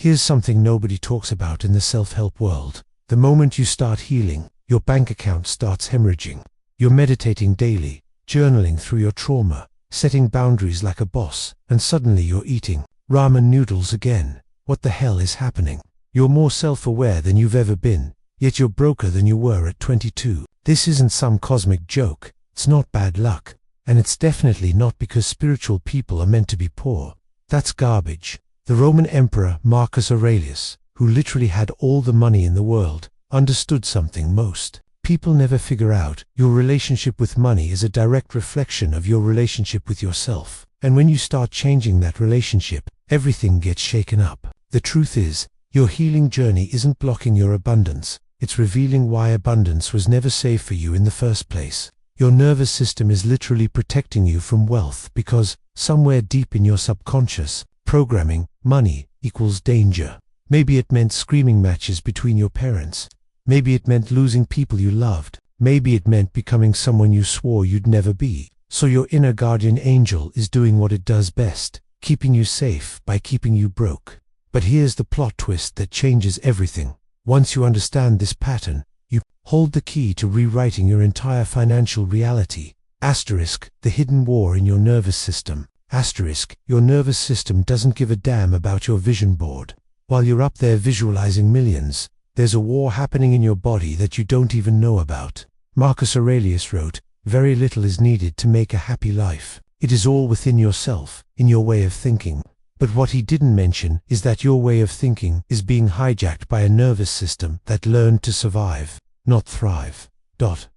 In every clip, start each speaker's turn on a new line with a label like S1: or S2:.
S1: Here's something nobody talks about in the self-help world. The moment you start healing, your bank account starts hemorrhaging. You're meditating daily, journaling through your trauma, setting boundaries like a boss, and suddenly you're eating ramen noodles again. What the hell is happening? You're more self-aware than you've ever been, yet you're broker than you were at 22. This isn't some cosmic joke, it's not bad luck, and it's definitely not because spiritual people are meant to be poor. That's garbage. The Roman Emperor Marcus Aurelius, who literally had all the money in the world, understood something most people never figure out. Your relationship with money is a direct reflection of your relationship with yourself. And when you start changing that relationship, everything gets shaken up. The truth is, your healing journey isn't blocking your abundance. It's revealing why abundance was never safe for you in the first place. Your nervous system is literally protecting you from wealth because, somewhere deep in your subconscious programming, money equals danger. Maybe it meant screaming matches between your parents. Maybe it meant losing people you loved. Maybe it meant becoming someone you swore you'd never be. So your inner guardian angel is doing what it does best, keeping you safe by keeping you broke. But here's the plot twist that changes everything. Once you understand this pattern, you hold the key to rewriting your entire financial reality. Asterisk, the hidden war in your nervous system. Asterisk, your nervous system doesn't give a damn about your vision board. While you're up there visualizing millions, there's a war happening in your body that you don't even know about. Marcus Aurelius wrote, "Very little is needed to make a happy life. It is all within yourself, in your way of thinking." But what he didn't mention is that your way of thinking is being hijacked by a nervous system that learned to survive, not thrive.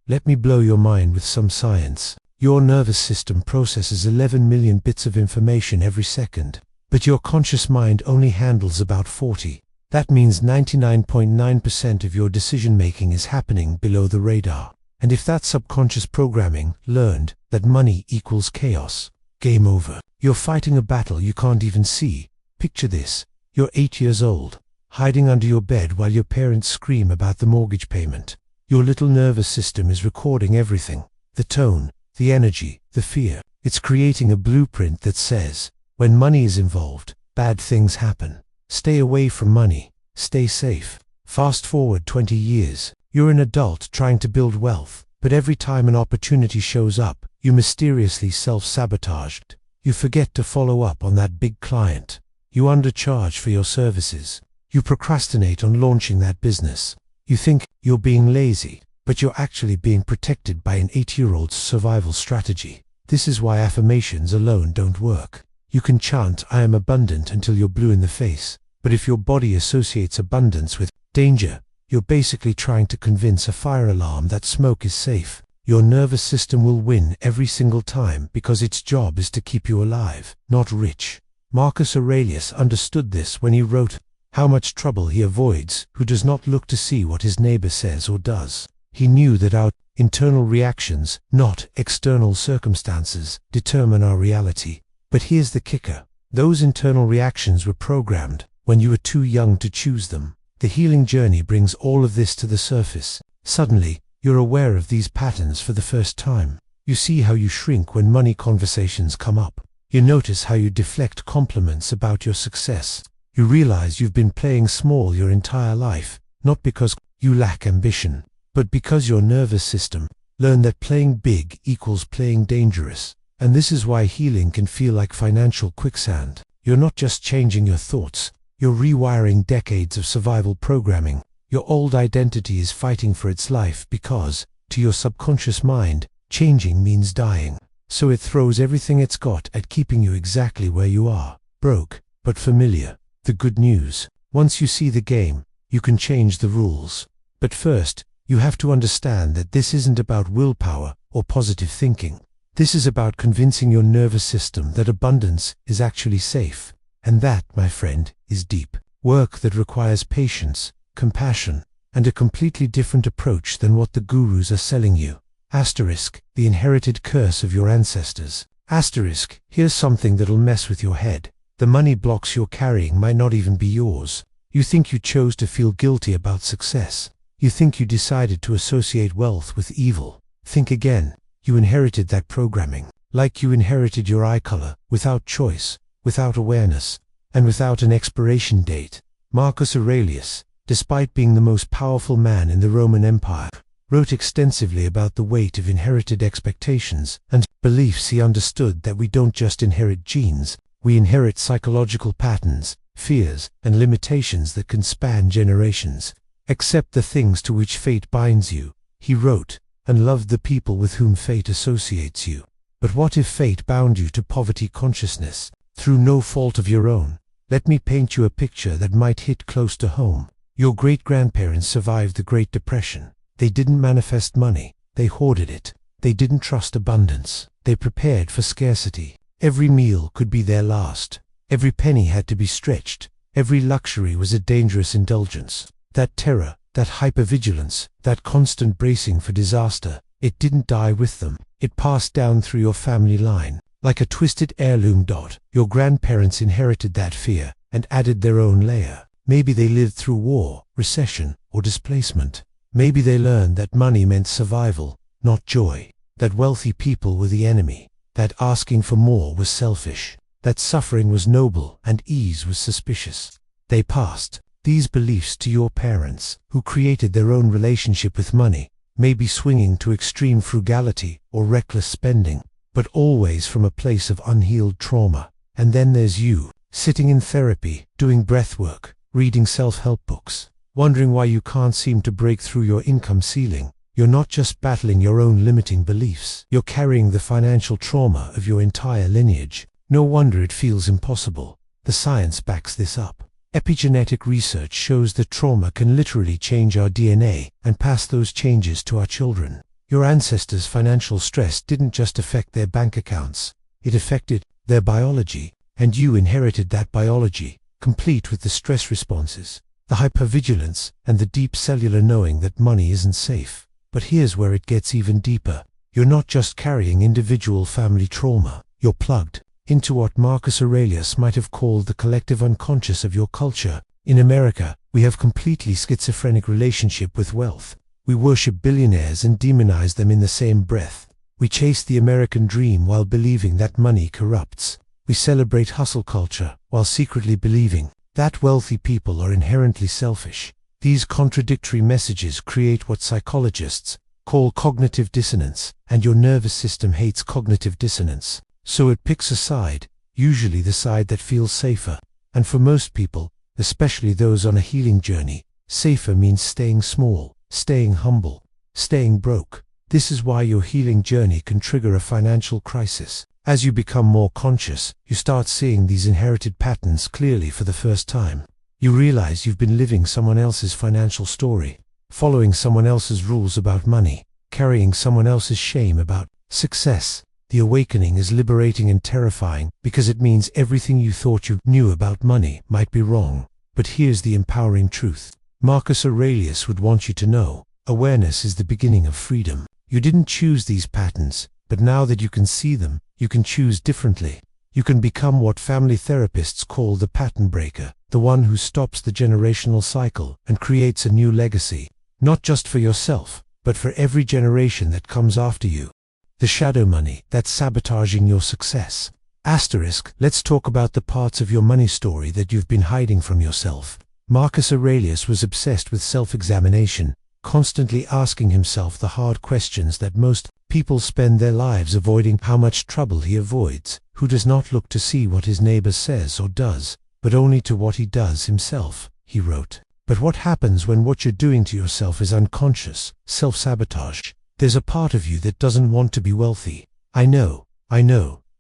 S1: Let me blow your mind with some science. Your nervous system processes 11 million bits of information every second, but your conscious mind only handles about 40. That means 99.9% of your decision-making is happening below the radar. And if that subconscious programming learned that money equals chaos, game over. You're fighting a battle you can't even see. Picture this. You're 8 years old, hiding under your bed while your parents scream about the mortgage payment. Your little nervous system is recording everything. The tone, the energy, the fear. It's creating a blueprint that says, when money is involved, bad things happen. Stay away from money. Stay safe. Fast forward 20 years. You're an adult trying to build wealth, but every time an opportunity shows up, you mysteriously self-sabotaged. You forget to follow up on that big client. You undercharge for your services. You procrastinate on launching that business. You think you're being lazy, but you're actually being protected by an 8-year-old's survival strategy. This is why affirmations alone don't work. You can chant, "I am abundant," until you're blue in the face. But if your body associates abundance with danger, you're basically trying to convince a fire alarm that smoke is safe. Your nervous system will win every single time because its job is to keep you alive, not rich. Marcus Aurelius understood this when he wrote, "How much trouble he avoids who does not look to see what his neighbor says or does." He knew that our internal reactions, not external circumstances, determine our reality. But here's the kicker. Those internal reactions were programmed when you were too young to choose them. The healing journey brings all of this to the surface. Suddenly, you're aware of these patterns for the first time. You see how you shrink when money conversations come up. You notice how you deflect compliments about your success. You realize you've been playing small your entire life, not because you lack ambition, but because your nervous system learned that playing big equals playing dangerous. And this is why healing can feel like financial quicksand. You're not just changing your thoughts, you're rewiring decades of survival programming. Your old identity is fighting for its life because, to your subconscious mind, changing means dying. So it throws everything it's got at keeping you exactly where you are, broke, but familiar. The good news, once you see the game, you can change the rules. But first, you have to understand that this isn't about willpower or positive thinking. This is about convincing your nervous system that abundance is actually safe. And that, my friend, is deep work that requires patience, compassion, and a completely different approach than what the gurus are selling you. Asterisk, the inherited curse of your ancestors. Asterisk, here's something that'll mess with your head. The money blocks you're carrying might not even be yours. You think you chose to feel guilty about success. You think you decided to associate wealth with evil. Think again. You inherited that programming, like you inherited your eye color, without choice, without awareness, and without an expiration date. Marcus Aurelius, despite being the most powerful man in the Roman Empire, wrote extensively about the weight of inherited expectations and beliefs. He understood that we don't just inherit genes, we inherit psychological patterns, fears, and limitations that can span generations. Accept the things to which fate binds you, he wrote, and love the people with whom fate associates you. But what if fate bound you to poverty consciousness, through no fault of your own? Let me paint you a picture that might hit close to home. Your great-grandparents survived the Great Depression. They didn't manifest money, they hoarded it. They didn't trust abundance, they prepared for scarcity. Every meal could be their last. Every penny had to be stretched. Every luxury was a dangerous indulgence. That terror, that hypervigilance, that constant bracing for disaster, it didn't die with them. It passed down through your family line. Like a twisted heirloom dot, your grandparents inherited that fear and added their own layer. Maybe they lived through war, recession, or displacement. Maybe they learned that money meant survival, not joy. That wealthy people were the enemy. That asking for more was selfish. That suffering was noble and ease was suspicious. They passed these beliefs to your parents, who created their own relationship with money, maybe swinging to extreme frugality or reckless spending, but always from a place of unhealed trauma. And then there's you, sitting in therapy, doing breathwork, reading self-help books, wondering why you can't seem to break through your income ceiling. You're not just battling your own limiting beliefs, you're carrying the financial trauma of your entire lineage. No wonder it feels impossible. The science backs this up. Epigenetic research shows that trauma can literally change our DNA and pass those changes to our children. Your ancestors' financial stress didn't just affect their bank accounts, it affected their biology, and you inherited that biology, complete with the stress responses, the hypervigilance, and the deep cellular knowing that money isn't safe. But here's where it gets even deeper. You're not just carrying individual family trauma, you're plugged into what Marcus Aurelius might have called the collective unconscious of your culture. In America, we have completely schizophrenic relationship with wealth. We worship billionaires and demonize them in the same breath. We chase the American dream while believing that money corrupts. We celebrate hustle culture while secretly believing that wealthy people are inherently selfish. These contradictory messages create what psychologists call cognitive dissonance, and your nervous system hates cognitive dissonance. So it picks a side, usually the side that feels safer. And for most people, especially those on a healing journey, safer means staying small, staying humble, staying broke. This is why your healing journey can trigger a financial crisis. As you become more conscious, you start seeing these inherited patterns clearly for the first time. You realize you've been living someone else's financial story, following someone else's rules about money, carrying someone else's shame about success. The awakening is liberating and terrifying because it means everything you thought you knew about money might be wrong. But here's the empowering truth. Marcus Aurelius would want you to know, awareness is the beginning of freedom. You didn't choose these patterns, but now that you can see them, you can choose differently. You can become what family therapists call the pattern breaker, the one who stops the generational cycle and creates a new legacy, not just for yourself, but for every generation that comes after you. The shadow money that's sabotaging your success. Asterisk, let's talk about the parts of your money story that you've been hiding from yourself. Marcus Aurelius was obsessed with self-examination, constantly asking himself the hard questions that most people spend their lives avoiding. How much trouble he avoids, who does not look to see what his neighbor says or does, but only to what he does himself, he wrote. But what happens when what you're doing to yourself is unconscious, self-sabotage? There's a part of you that doesn't want to be wealthy. I know.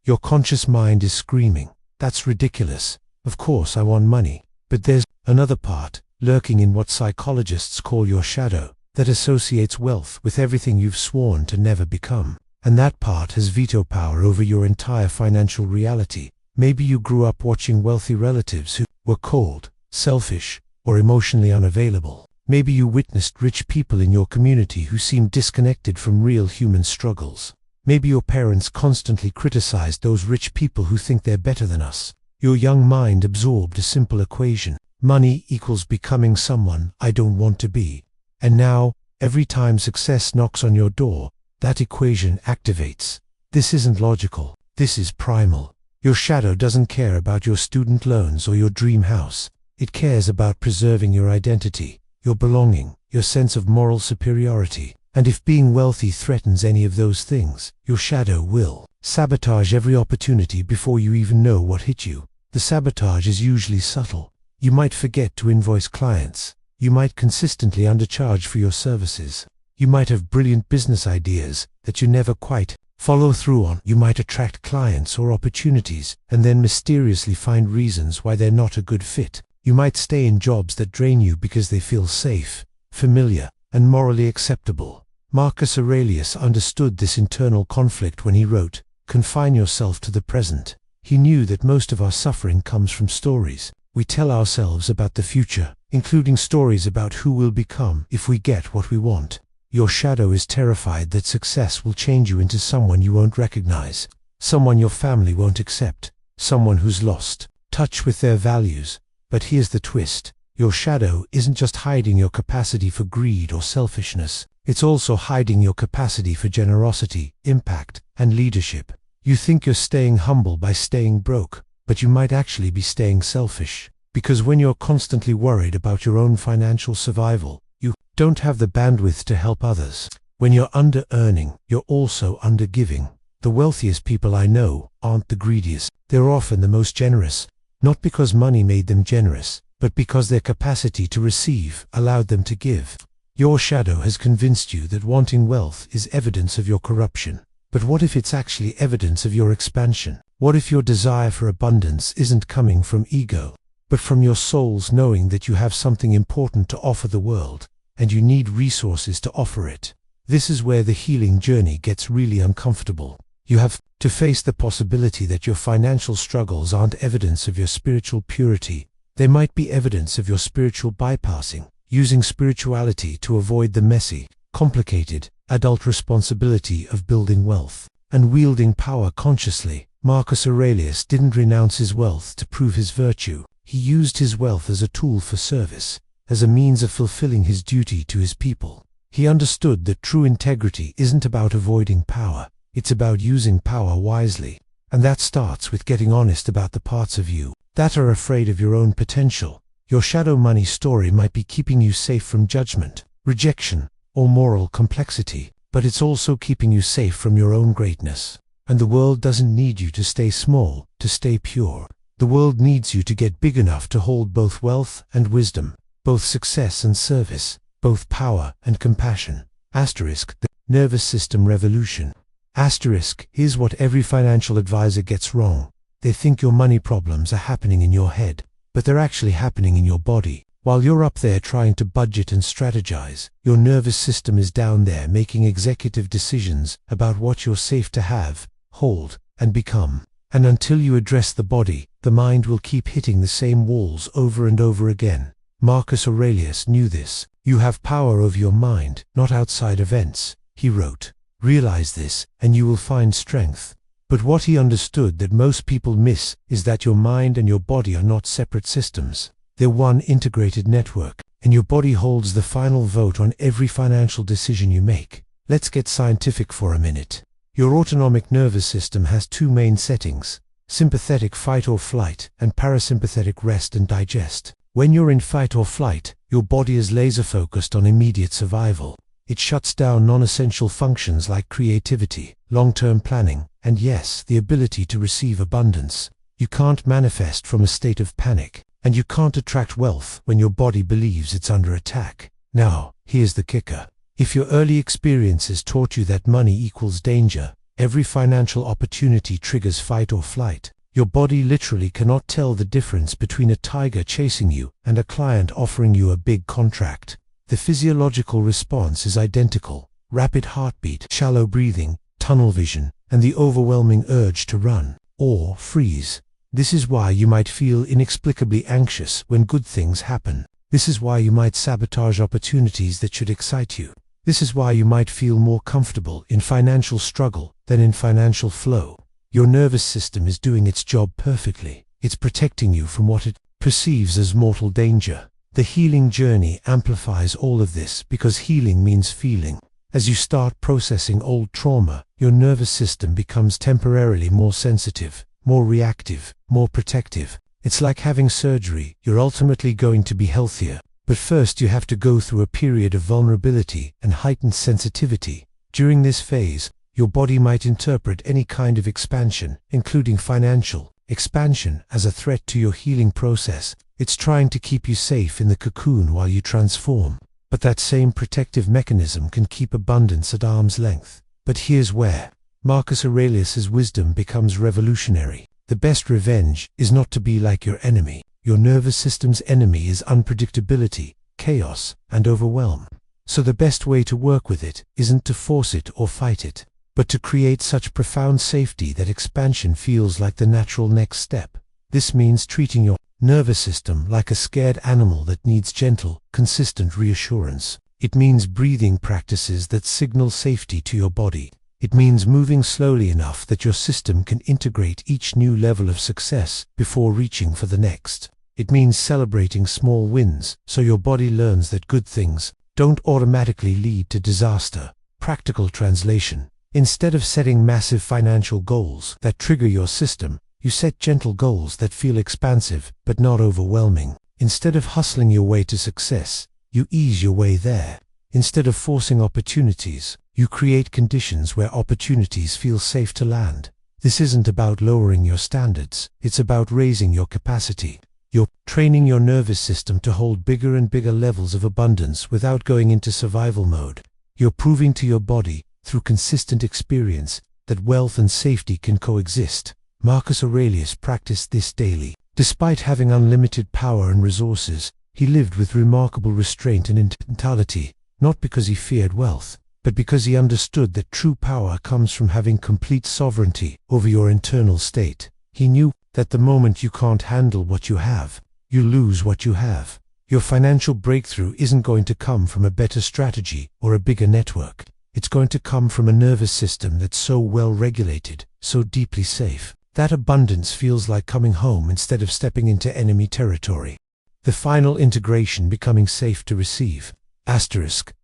S1: Your conscious mind is screaming, that's ridiculous. Of course I want money. But there's another part, lurking in what psychologists call your shadow, that associates wealth with everything you've sworn to never become. And that part has veto power over your entire financial reality. Maybe you grew up watching wealthy relatives who were cold, selfish, or emotionally unavailable. Maybe you witnessed rich people in your community who seemed disconnected from real human struggles. Maybe your parents constantly criticized those rich people who think they're better than us. Your young mind absorbed a simple equation. Money equals becoming someone I don't want to be. And now, every time success knocks on your door, that equation activates. This isn't logical. This is primal. Your shadow doesn't care about your student loans or your dream house. It cares about preserving your identity, your belonging, your sense of moral superiority. And if being wealthy threatens any of those things, your shadow will sabotage every opportunity before you even know what hit you. The sabotage is usually subtle. You might forget to invoice clients. You might consistently undercharge for your services. You might have brilliant business ideas that you never quite follow through on. You might attract clients or opportunities and then mysteriously find reasons why they're not a good fit. You might stay in jobs that drain you because they feel safe, familiar, and morally acceptable. Marcus Aurelius understood this internal conflict when he wrote, "Confine yourself to the present." He knew that most of our suffering comes from stories we tell ourselves about the future, including stories about who we'll become if we get what we want. Your shadow is terrified that success will change you into someone you won't recognize, someone your family won't accept, someone who's lost touch with their values. But here's the twist. Your shadow isn't just hiding your capacity for greed or selfishness. It's also hiding your capacity for generosity, impact, and leadership. You think you're staying humble by staying broke, but you might actually be staying selfish. Because when you're constantly worried about your own financial survival, you don't have the bandwidth to help others. When you're under-earning, you're also under-giving. The wealthiest people I know aren't the greediest. They're often the most generous, not because money made them generous, but because their capacity to receive allowed them to give. Your shadow has convinced you that wanting wealth is evidence of your corruption. But what if it's actually evidence of your expansion? What if your desire for abundance isn't coming from ego, but from your soul's knowing that you have something important to offer the world, and you need resources to offer it? This is where the healing journey gets really uncomfortable. You have to face the possibility that your financial struggles aren't evidence of your spiritual purity. They might be evidence of your spiritual bypassing, using spirituality to avoid the messy, complicated, adult responsibility of building wealth and wielding power consciously. Marcus Aurelius didn't renounce his wealth to prove his virtue. He used his wealth as a tool for service, as a means of fulfilling his duty to his people. He understood that true integrity isn't about avoiding power, it's about using power wisely. And that starts with getting honest about the parts of you that are afraid of your own potential. Your shadow money story might be keeping you safe from judgment, rejection, or moral complexity, but it's also keeping you safe from your own greatness. And the world doesn't need you to stay small, to stay pure. The world needs you to get big enough to hold both wealth and wisdom, both success and service, both power and compassion. Asterisk, the nervous system revolution. Asterisk, here's what every financial advisor gets wrong. They think your money problems are happening in your head, but they're actually happening in your body. While you're up there trying to budget and strategize, your nervous system is down there making executive decisions about what you're safe to have, hold, and become. And until you address the body, the mind will keep hitting the same walls over and over again. Marcus Aurelius knew this. You have power over your mind, not outside events, he wrote. Realize this, and you will find strength. But what he understood that most people miss is that your mind and your body are not separate systems. They're one integrated network, and your body holds the final vote on every financial decision you make. Let's get scientific for a minute. Your autonomic nervous system has two main settings: sympathetic fight or flight, and parasympathetic rest and digest. When you're in fight or flight, your body is laser-focused on immediate survival. It shuts down non-essential functions like creativity, long-term planning, and yes, the ability to receive abundance. You can't manifest from a state of panic, and you can't attract wealth when your body believes it's under attack. Now, here's the kicker. If your early experiences taught you that money equals danger, every financial opportunity triggers fight or flight. Your body literally cannot tell the difference between a tiger chasing you and a client offering you a big contract. The physiological response is identical: rapid heartbeat, shallow breathing, tunnel vision, and the overwhelming urge to run or freeze. This is why you might feel inexplicably anxious when good things happen. This is why you might sabotage opportunities that should excite you. This is why you might feel more comfortable in financial struggle than in financial flow. Your nervous system is doing its job perfectly. It's protecting you from what it perceives as mortal danger. The healing journey amplifies all of this because healing means feeling. As you start processing old trauma, your nervous system becomes temporarily more sensitive, more reactive, more protective. It's like having surgery. You're ultimately going to be healthier. But first you have to go through a period of vulnerability and heightened sensitivity. During this phase, your body might interpret any kind of expansion, including financial expansion, as a threat to your healing process. It's trying to keep you safe in the cocoon while you transform. But that same protective mechanism can keep abundance at arm's length. But here's where Marcus Aurelius's wisdom becomes revolutionary. The best revenge is not to be like your enemy. Your nervous system's enemy is unpredictability, chaos, and overwhelm. So the best way to work with it isn't to force it or fight it, but to create such profound safety that expansion feels like the natural next step. This means treating your nervous system like a scared animal that needs gentle, consistent reassurance. It means breathing practices that signal safety to your body. It means moving slowly enough that your system can integrate each new level of success before reaching for the next. It means celebrating small wins so your body learns that good things don't automatically lead to disaster. Practical translation: instead of setting massive financial goals that trigger your system, you set gentle goals that feel expansive but not overwhelming. Instead of hustling your way to success, you ease your way there. Instead of forcing opportunities, you create conditions where opportunities feel safe to land. This isn't about lowering your standards, it's about raising your capacity. You're training your nervous system to hold bigger and bigger levels of abundance without going into survival mode. You're proving to your body, through consistent experience, that wealth and safety can coexist. Marcus Aurelius practiced this daily. Despite having unlimited power and resources, he lived with remarkable restraint and intentionality, not because he feared wealth, but because he understood that true power comes from having complete sovereignty over your internal state. He knew that the moment you can't handle what you have, you lose what you have. Your financial breakthrough isn't going to come from a better strategy or a bigger network. It's going to come from a nervous system that's so well regulated, so deeply safe, that abundance feels like coming home instead of stepping into enemy territory. The final integration: becoming safe to receive.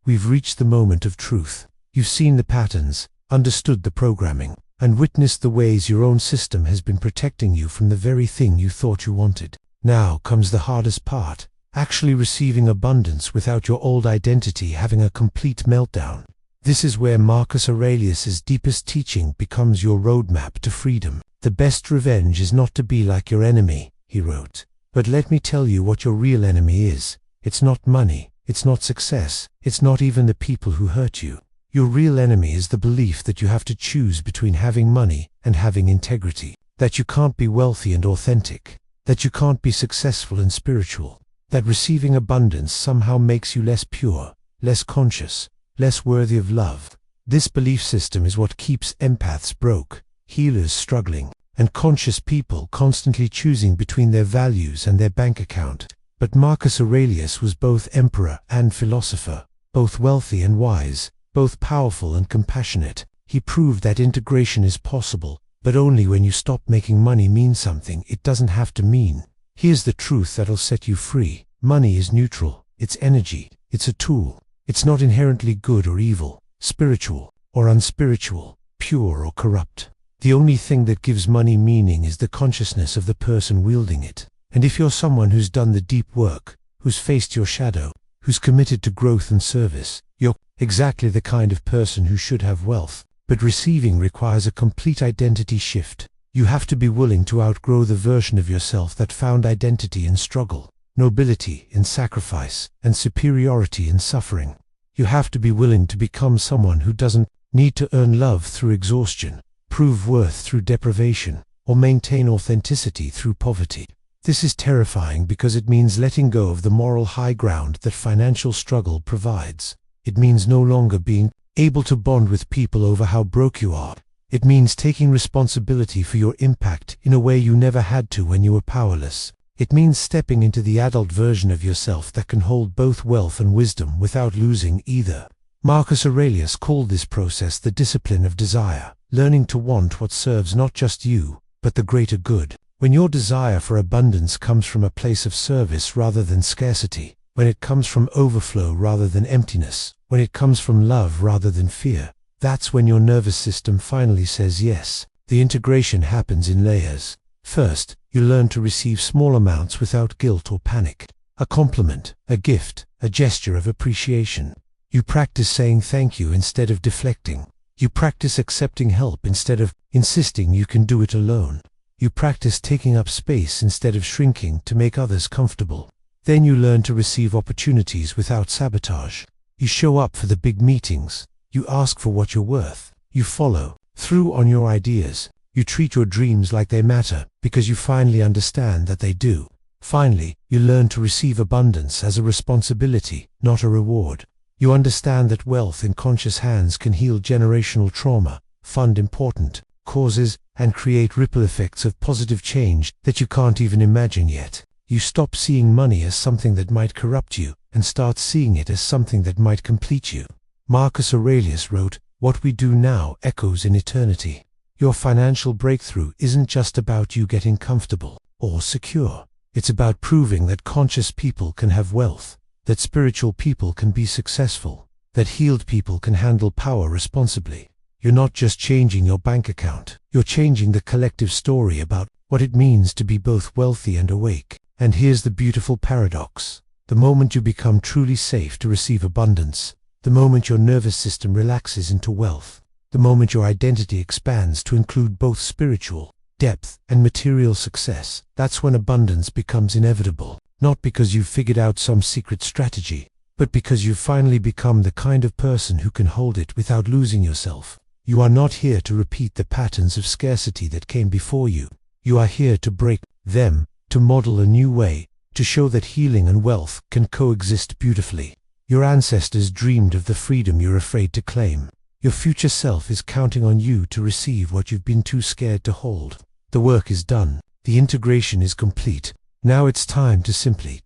S1: We've reached the moment of truth. You've seen the patterns, understood the programming, and witnessed the ways your own system has been protecting you from the very thing you thought you wanted. Now comes the hardest part: actually receiving abundance without your old identity having a complete meltdown. This is where Marcus Aurelius's deepest teaching becomes your roadmap to freedom. The best revenge is not to be like your enemy, he wrote. But let me tell you what your real enemy is. It's not money, it's not success, it's not even the people who hurt you. Your real enemy is the belief that you have to choose between having money and having integrity. That you can't be wealthy and authentic. That you can't be successful and spiritual. That receiving abundance somehow makes you less pure, less conscious, less worthy of love. This belief system is what keeps empaths broke, healers struggling, and conscious people constantly choosing between their values and their bank account. But Marcus Aurelius was both emperor and philosopher, both wealthy and wise, both powerful and compassionate. He proved that integration is possible, but only when you stop making money mean something it doesn't have to mean. Here's the truth that'll set you free. Money is neutral, it's energy, it's a tool. It's not inherently good or evil, spiritual or unspiritual, pure or corrupt. The only thing that gives money meaning is the consciousness of the person wielding it. And if you're someone who's done the deep work, who's faced your shadow, who's committed to growth and service, you're exactly the kind of person who should have wealth. But receiving requires a complete identity shift. You have to be willing to outgrow the version of yourself that found identity in struggle, nobility in sacrifice, and superiority in suffering. You have to be willing to become someone who doesn't need to earn love through exhaustion, prove worth through deprivation, or maintain authenticity through poverty. This is terrifying because it means letting go of the moral high ground that financial struggle provides. It means no longer being able to bond with people over how broke you are. It means taking responsibility for your impact in a way you never had to when you were powerless. It means stepping into the adult version of yourself that can hold both wealth and wisdom without losing either. Marcus Aurelius called this process the discipline of desire, learning to want what serves not just you, but the greater good. When your desire for abundance comes from a place of service rather than scarcity, when it comes from overflow rather than emptiness, when it comes from love rather than fear, that's when your nervous system finally says yes. The integration happens in layers. First, You learn to receive small amounts without guilt or panic. A compliment, a gift, a gesture of appreciation. You practice saying thank you instead of deflecting. You practice accepting help instead of insisting you can do it alone. You practice taking up space instead of shrinking to make others comfortable. Then you learn to receive opportunities without sabotage. You show up for the big meetings. You ask for what you're worth. You follow through on your ideas. You treat your dreams like they matter because you finally understand that they do. Finally, you learn to receive abundance as a responsibility, not a reward. You understand that wealth in conscious hands can heal generational trauma, fund important causes, and create ripple effects of positive change that you can't even imagine yet. You stop seeing money as something that might corrupt you and start seeing it as something that might complete you. Marcus Aurelius wrote, "What we do now echoes in eternity." Your financial breakthrough isn't just about you getting comfortable or secure. It's about proving that conscious people can have wealth, that spiritual people can be successful, that healed people can handle power responsibly. You're not just changing your bank account, you're changing the collective story about what it means to be both wealthy and awake. And here's the beautiful paradox. The moment you become truly safe to receive abundance, the moment your nervous system relaxes into wealth, the moment your identity expands to include both spiritual depth and material success, that's when abundance becomes inevitable. Not because you've figured out some secret strategy, but because you've finally become the kind of person who can hold it without losing yourself. You are not here to repeat the patterns of scarcity that came before you. You are here to break them, to model a new way, to show that healing and wealth can coexist beautifully. Your ancestors dreamed of the freedom you're afraid to claim. Your future self is counting on you to receive what you've been too scared to hold. The work is done. The integration is complete. Now it's time to simply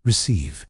S1: receive.